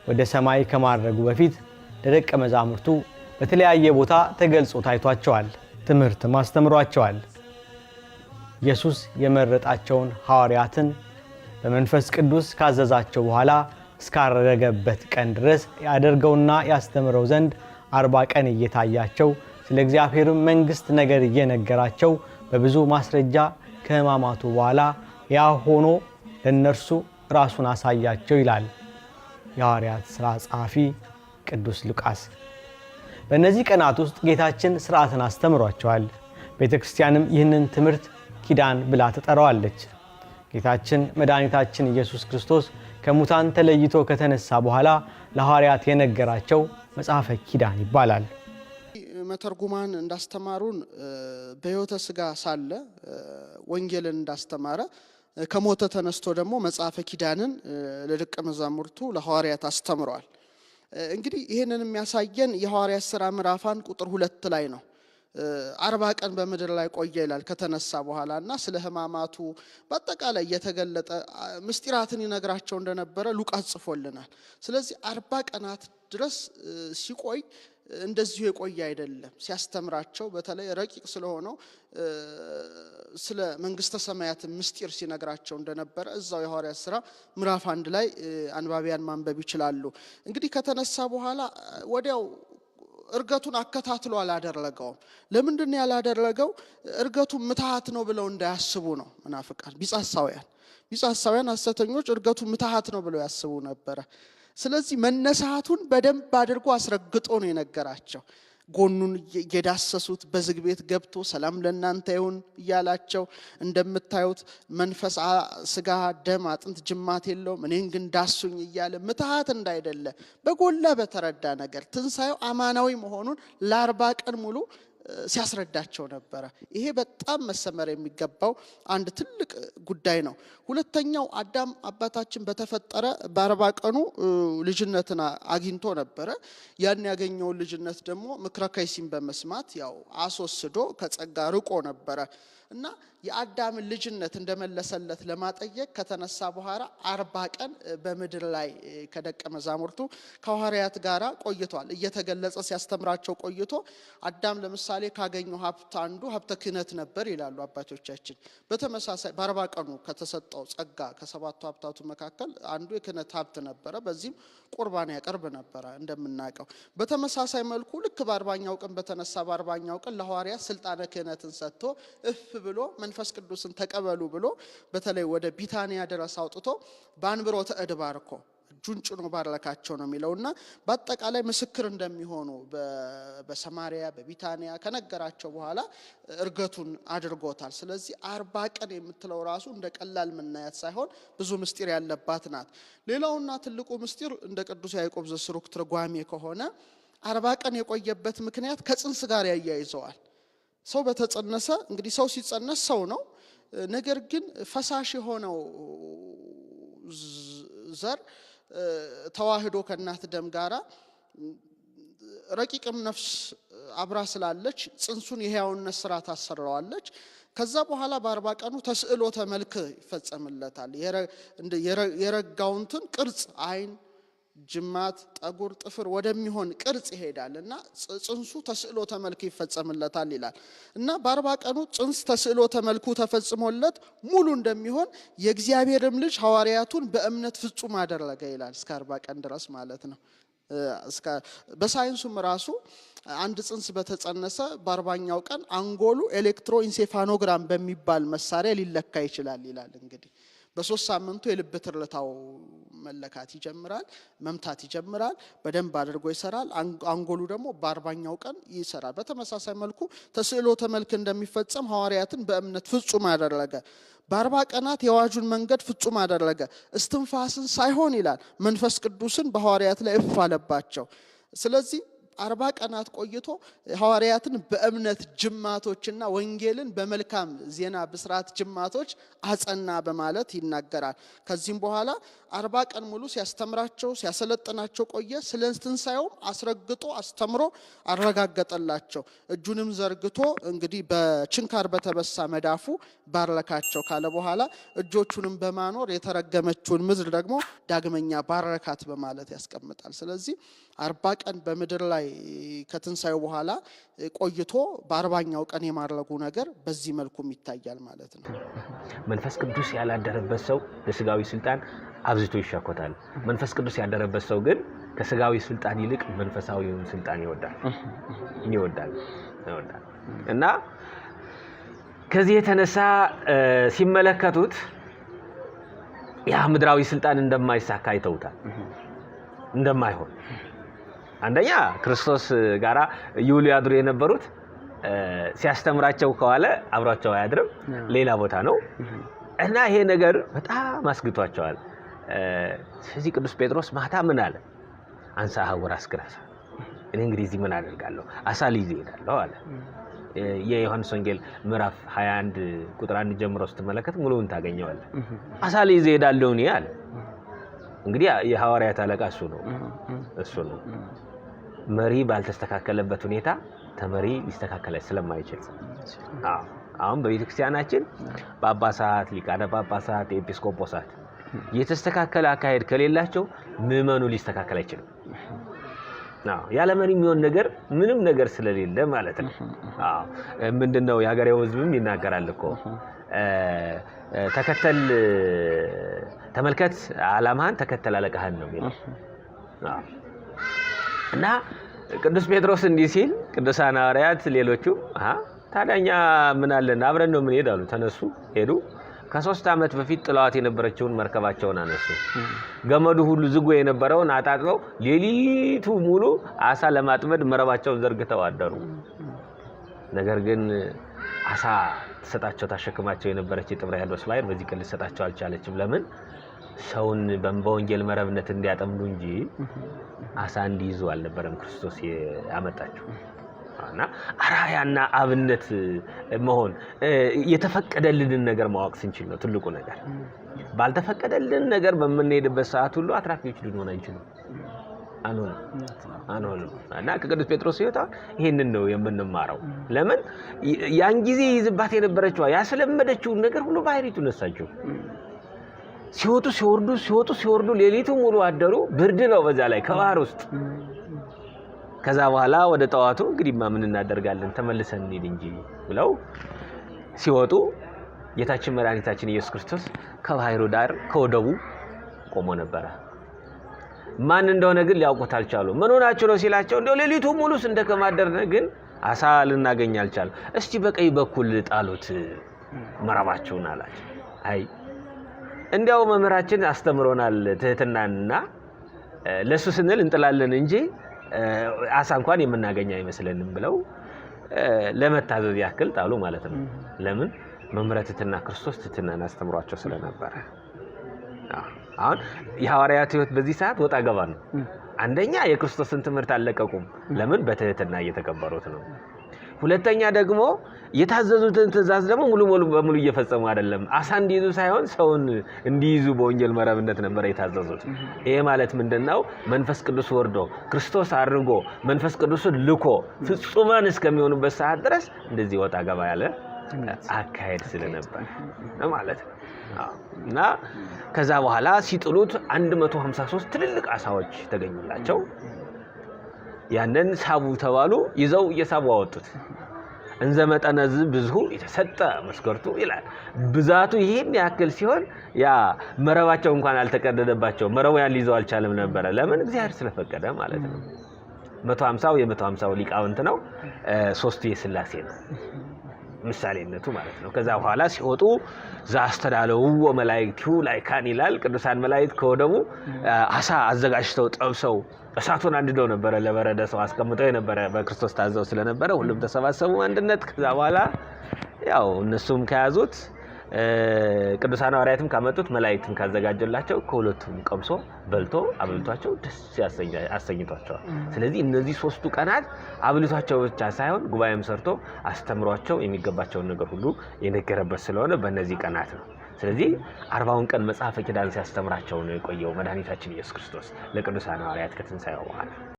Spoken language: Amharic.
ወደ ሰማይ ከማድረጉ በፊት ለደቀ መዛሙርቱ በተለያየ ቦታ ተገልጾ ታይቷቸዋል፣ ትምህርትም አስተምሯቸዋል። ኢየሱስ የመረጣቸውን ሐዋርያትን በመንፈስ ቅዱስ ካዘዛቸው በኋላ እስካረገበት ቀን ድረስ ያደርገውና ያስተምረው ዘንድ 40 ቀን እየታያቸው ስለ እግዚአብሔር መንግሥት ነገር እየነገራቸው በብዙ ማስረጃ ከሕማማቱ በኋላ ያ ሆኖ ለእነርሱ ራሱን አሳያቸው ይላል የሐዋርያት ሥራ ጸሐፊ ቅዱስ ሉቃስ። በእነዚህ ቀናት ውስጥ ጌታችን ሥርዓትን አስተምሯቸዋል። ቤተ ክርስቲያንም ይህንን ትምህርት ኪዳን ብላ ትጠራዋለች። ጌታችን መድኃኒታችን ኢየሱስ ክርስቶስ ከሙታን ተለይቶ ከተነሳ በኋላ ለሐዋርያት የነገራቸው መጽሐፈ ኪዳን ይባላል። መተርጉማን እንዳስተማሩን በሕይወተ ሥጋ ሳለ ወንጌልን እንዳስተማረ ከሞተ ተነስቶ ደግሞ መጽሐፈ ኪዳንን ለደቀ መዛሙርቱ ለሐዋርያት አስተምሯል። እንግዲህ ይሄንን የሚያሳየን የሐዋርያት ሥራ ምዕራፍ 1 ቁጥር 2 ላይ ነው። 40 ቀን በምድር ላይ ቆየ ይላል ከተነሳ በኋላና ስለ ሕማማቱ በአጠቃላይ የተገለጠ ምስጢራትን ይነግራቸው እንደነበረ ሉቃስ ጽፎልናል። ስለዚህ 40 ቀናት ድረስ ሲቆይ እንደዚሁ የቆየ አይደለም። ሲያስተምራቸው በተለይ ረቂቅ ስለሆነው ስለ መንግስተ ሰማያት ምስጢር ሲነግራቸው እንደነበረ እዛው የሐዋርያት ሥራ ምዕራፍ 1 ላይ አንባቢያን ማንበብ ይችላሉ። እንግዲህ ከተነሳ በኋላ ወዲያው እርገቱን አከታትሎ አላደረገውም። ለምንድን ነው ያላደረገው? እርገቱ ምትሃት ነው ብለው እንዳያስቡ ነው መናፍቃን ቢጻሳውያን ሐሰተኞች እርገቱ ምትሃት ነው ብለው ያስቡ ነበረ። ስለዚህ መነሳቱን በደንብ አድርጎ አስረግጦ ነው የነገራቸው። ጎኑን እየዳሰሱት በዝግ ቤት ገብቶ ሰላም ለእናንተ ይሁን እያላቸው እንደምታዩት መንፈስ ስጋ ደም አጥንት ጅማት የለውም እኔን ግን ዳሱኝ እያለ ምትሃት እንዳይደለ በጎላ በተረዳ ነገር ትንሣኤው አማናዊ መሆኑን ለ40 ቀን ሙሉ ሲያስረዳቸው ነበረ። ይሄ በጣም መሰመር የሚገባው አንድ ትልቅ ጉዳይ ነው። ሁለተኛው አዳም አባታችን በተፈጠረ በ40 ቀኑ ልጅነትን አግኝቶ ነበረ። ያን ያገኘውን ልጅነት ደግሞ ምክረ ከይሲን በመስማት ያው አስወስዶ ከጸጋ ርቆ ነበረ እና የአዳምን ልጅነት እንደመለሰለት ለማጠየቅ ከተነሳ በኋላ 40 ቀን በምድር ላይ ከደቀ መዛሙርቱ ከሐዋርያት ጋራ ቆይቷል። እየተገለጸ ሲያስተምራቸው ቆይቶ አዳም ለምሳሌ ካገኘው ሀብት አንዱ ሀብተ ክህነት ነበር ይላሉ አባቶቻችን። በተመሳሳይ በ40 ቀኑ ከተሰጠው ጸጋ ከሰባቱ ሀብታቱ መካከል አንዱ የክህነት ሀብት ነበረ። በዚህም ቁርባን ያቀርብ ነበረ እንደምናውቀው። በተመሳሳይ መልኩ ልክ በ40ኛው ቀን በተነሳ በ40ኛው ቀን ለሐዋርያት ስልጣነ ክህነትን ሰጥቶ እፍ ብሎ መንፈስ ቅዱስን ተቀበሉ ብሎ በተለይ ወደ ቢታንያ ድረስ አውጥቶ በአንብሮተ እድ ባርኮ እጁን ጭኖ ባረካቸው ነው የሚለውና በአጠቃላይ ምስክር እንደሚሆኑ በሰማሪያ በቢታንያ ከነገራቸው በኋላ እርገቱን አድርጎታል። ስለዚህ 40 ቀን የምትለው ራሱ እንደ ቀላል ምናያት ሳይሆን ብዙ ምስጢር ያለባት ናት። ሌላውና ትልቁ ምስጢር እንደ ቅዱስ ያዕቆብ ዘስሩግ ትርጓሜ ከሆነ 40 ቀን የቆየበት ምክንያት ከጽንስ ጋር ያያይዘዋል። ሰው በተጸነሰ እንግዲህ ሰው ሲጸነስ ሰው ነው። ነገር ግን ፈሳሽ የሆነው ዘር ተዋህዶ ከእናት ደም ጋራ ረቂቅም ነፍስ አብራ ስላለች ጽንሱን የሕያውነት ስራ ታሰራዋለች። ከዛ በኋላ በ40 ቀኑ ተስዕሎተ መልክ ይፈጸምለታል። የረጋውንትን ቅርጽ አይን ጅማት ጠጉር ጥፍር ወደሚሆን ቅርጽ ይሄዳልና ጽንሱ ተስዕሎተ መልክ ይፈጸምለታል ይላል እና በ40 ቀኑ ጽንስ ተስዕሎተ መልኩ ተፈጽሞለት ሙሉ እንደሚሆን የእግዚአብሔርም ልጅ ሐዋርያቱን በእምነት ፍጹም አደረገ ይላል። እስከ 40 ቀን ድረስ ማለት ነው። በሳይንሱም ራሱ አንድ ጽንስ በተጸነሰ በ40ኛው ቀን አንጎሉ ኤሌክትሮኢንሴፋኖግራም በሚባል መሳሪያ ሊለካ ይችላል ይላል። እንግዲህ በ3 ሳምንቱ የልብ ትርታው መለካት ይጀምራል፣ መምታት ይጀምራል፣ በደንብ አድርጎ ይሰራል። አንጎሉ ደግሞ በ40ኛው ቀን ይሰራል። በተመሳሳይ መልኩ ተስዕሎተ መልክ እንደሚፈጸም ሐዋርያትን በእምነት ፍጹም አደረገ። በ40 ቀናት የዋጁን መንገድ ፍጹም አደረገ። እስትንፋስን ሳይሆን ይላል መንፈስ ቅዱስን በሐዋርያት ላይ እፍ አለባቸው። ስለዚህ 40 ቀናት ቆይቶ ሐዋርያትን በእምነት ጅማቶችና ወንጌልን በመልካም ዜና ብስራት ጅማቶች አጸና በማለት ይናገራል። ከዚህም በኋላ 40 ቀን ሙሉ ሲያስተምራቸው ሲያሰለጥናቸው ቆየ። ስለ ትንሣኤው አስረግጦ አስተምሮ አረጋገጠላቸው። እጁንም ዘርግቶ እንግዲህ በችንካር በተበሳ መዳፉ ባረካቸው ካለ በኋላ እጆቹንም በማኖር የተረገመችውን ምድር ደግሞ ዳግመኛ ባረካት በማለት ያስቀምጣል። ስለዚህ 40 ቀን በምድር ላይ ከትንሣኤው በኋላ ቆይቶ በ40ኛው ቀን የማድረጉ ነገር በዚህ መልኩም ይታያል ማለት ነው። መንፈስ ቅዱስ ያላደረበት ሰው ለስጋዊ ስልጣን አብዝቶ ይሻኮታል። መንፈስ ቅዱስ ያደረበት ሰው ግን ከስጋዊ ስልጣን ይልቅ መንፈሳዊውን ስልጣን ይወዳል። እና ከዚህ የተነሳ ሲመለከቱት ያ ምድራዊ ስልጣን እንደማይሳካ አይተውታል፣ እንደማይሆን። አንደኛ ክርስቶስ ጋራ ይውሉ ያድሩ የነበሩት ሲያስተምራቸው ከዋለ አብሯቸው አያድርም፣ ሌላ ቦታ ነው እና ይሄ ነገር በጣም አስግቷቸዋል። ስለዚህ ቅዱስ ጴጥሮስ ማታ ምን አለ? አንሳ ሐውር አስክራሳ፣ እኔ እንግዲህ እዚህ ምን አደርጋለሁ? አሳ ልይዝ እሄዳለሁ አለ። የዮሐንስ ወንጌል ምዕራፍ 21 ቁጥር 1 ጀምሮ ስትመለከት ሙሉውን ታገኘዋለህ። አሳ ልይዝ እሄዳለሁ እኔ አለ። እንግዲህ የሐዋርያት አለቃ እሱ ነው። መሪ ባልተስተካከለበት ሁኔታ ተመሪ ሊስተካከለ ስለማይችል አሁን በቤተክርስቲያናችን ጳጳሳት፣ ሊቃነ ጳጳሳት፣ ኤጲስቆጶሳት የተስተካከለ አካሄድ ከሌላቸው ምዕመኑ ሊስተካከል አይችልም። ያለ መሪ የሚሆን ነገር ምንም ነገር ስለሌለ ማለት ነው። ምንድነው የሀገሬው ሕዝብም ይናገራል እኮ ተመልከት ዓላማህን ተከተል አለቃህን ነው የሚለው። እና ቅዱስ ጴጥሮስ እንዲህ ሲል ቅዱሳን ሐዋርያት ሌሎቹ ታዲያኛ ምን አለን አብረን ነው ምን ሄዳሉ። ተነሱ ሄዱ። ከ3 ዓመት በፊት ጥለዋት የነበረችውን መርከባቸውን አነሱ። ገመዱ ሁሉ ዝጎ የነበረውን አጣጥለው ሌሊቱ ሙሉ አሳ ለማጥመድ መረባቸውን ዘርግተው አደሩ። ነገር ግን አሳ ተሰጣቸው ታሸክማቸው የነበረች የጥብርያዶስ ባህር በዚህ ቀን ልትሰጣቸው አልቻለችም። ለምን? ሰውን በወንጌል መረብነት እንዲያጠምዱ እንጂ አሳ እንዲይዙ አልነበረም ክርስቶስ ያመጣቸው። እና አራያና አብነት መሆን የተፈቀደልንን ነገር ማወቅ ስንችል ነው ትልቁ ነገር። ባልተፈቀደልን ነገር በመንሄድበት ሰዓት ሁሉ አትራፊዎች ልንሆን አንችልም። አንሆንም። እና ከቅዱስ ጴጥሮስ ሕይወት ይሄንን ነው የምንማረው። ለምን ያን ጊዜ ይዝባት የነበረችው ያስለመደችውን ነገር ሁሉ ባህሪቱ ነሳቸው። ሲወጡ ሲወርዱ ሌሊቱ ሙሉ አደሩ። ብርድ ነው በዛ ላይ ከባህር ውስጥ። ከዛ በኋላ ወደ ጠዋቱ እንግዲህማ ምን እናደርጋለን ተመልሰን እንሂድ እንጂ ብለው ሲወጡ ጌታችን መድኃኒታችን ኢየሱስ ክርስቶስ ከባህሩ ዳር ከወደቡ ቆሞ ነበረ። ማን እንደሆነ ግን ሊያውቁት አልቻሉም። ምን ሆናችሁ ነው ሲላቸው እንደው ሌሊቱ ሙሉ እንደከማደርነ ግን አሳ ልናገኝ አልቻለም። እስቲ በቀኝ በኩል ጣሉት መረባችሁን አላቸው። አይ እንዲያው መምህራችን አስተምሮናል ትህትናንና ለሱ ስንል እንጥላለን እንጂ አሳ እንኳን የምናገኝ አይመስለንም ብለው ለመታዘዝ ያክል ጣሉ ማለት ነው። ለምን? መምህረ ትህትና ክርስቶስ ትህትናን አስተምሯቸው ስለነበረ። አሁን የሐዋርያት ሕይወት በዚህ ሰዓት ወጣ ገባ ነው። አንደኛ የክርስቶስን ትምህርት አልለቀቁም። ለምን? በትህትና እየተከበሩት ነው። ሁለተኛ ደግሞ የታዘዙትን ትእዛዝ ደግሞ ሙሉ በሙሉ እየፈጸሙ አይደለም። አሳ እንዲይዙ ሳይሆን ሰውን እንዲይዙ በወንጌል መረብነት ነበር የታዘዙት። ይሄ ማለት ምንድነው? መንፈስ ቅዱስ ወርዶ ክርስቶስ አድርጎ መንፈስ ቅዱስን ልኮ ፍጹማን እስከሚሆኑበት ሰዓት ድረስ እንደዚህ ወጣ ገባ ያለ አካሄድ ስለነበር ማለት ነው። እና ከዛ በኋላ ሲጥሉት 153 ትልልቅ አሳዎች ተገኙላቸው። ያንን ሳቡ ተባሉ። ይዘው እየሳቡ አወጡት። እንዘ መጠነ ብዙ የተሰጠ መስከርቱ ይላል። ብዛቱ ይሄን ያክል ሲሆን ያ መረባቸው እንኳን አልተቀደደባቸው። መረቡ ያን ሊይዘው አልቻለም ነበር። ለምን? እግዚአብሔር ስለፈቀደ ማለት ነው። 150 የ150 ሊቃውንት ነው። 3ቱ የሥላሴ ነው ምሳሌነቱ ማለት ነው። ከዛ በኋላ ሲወጡ ዛስተዳለው ወመላእክቱ ላይካን ይላል። ቅዱሳን መላእክት ከወደቡ አሳ አዘጋጅተው ጠብሰው እሳቱን አንድደው ነበር ለበረደ ሰው አስቀምጠው የነበረ በክርስቶስ ታዘው ስለነበረ ሁሉም ተሰባሰቡ አንድነት። ከዛ በኋላ ያው እነሱም ከያዙት ቅዱሳን ሐዋርያትም ካመጡት መላእክትም ካዘጋጀላቸው ከሁለቱም ቀምሶ በልቶ አብልቷቸው ደስ ያሰኝቷቸዋል። ስለዚህ እነዚህ 3ቱ ቀናት አብልቷቸው ብቻ ሳይሆን ጉባኤም ሰርቶ አስተምሯቸው የሚገባቸውን ነገር ሁሉ የነገረበት ስለሆነ በእነዚህ ቀናት ነው። ስለዚህ 40ውን ቀን መጽሐፈ ኪዳን ሲያስተምራቸው ነው የቆየው መድኃኒታችን ኢየሱስ ክርስቶስ ለቅዱሳን ሐዋርያት ከትንሣኤው በኋላ።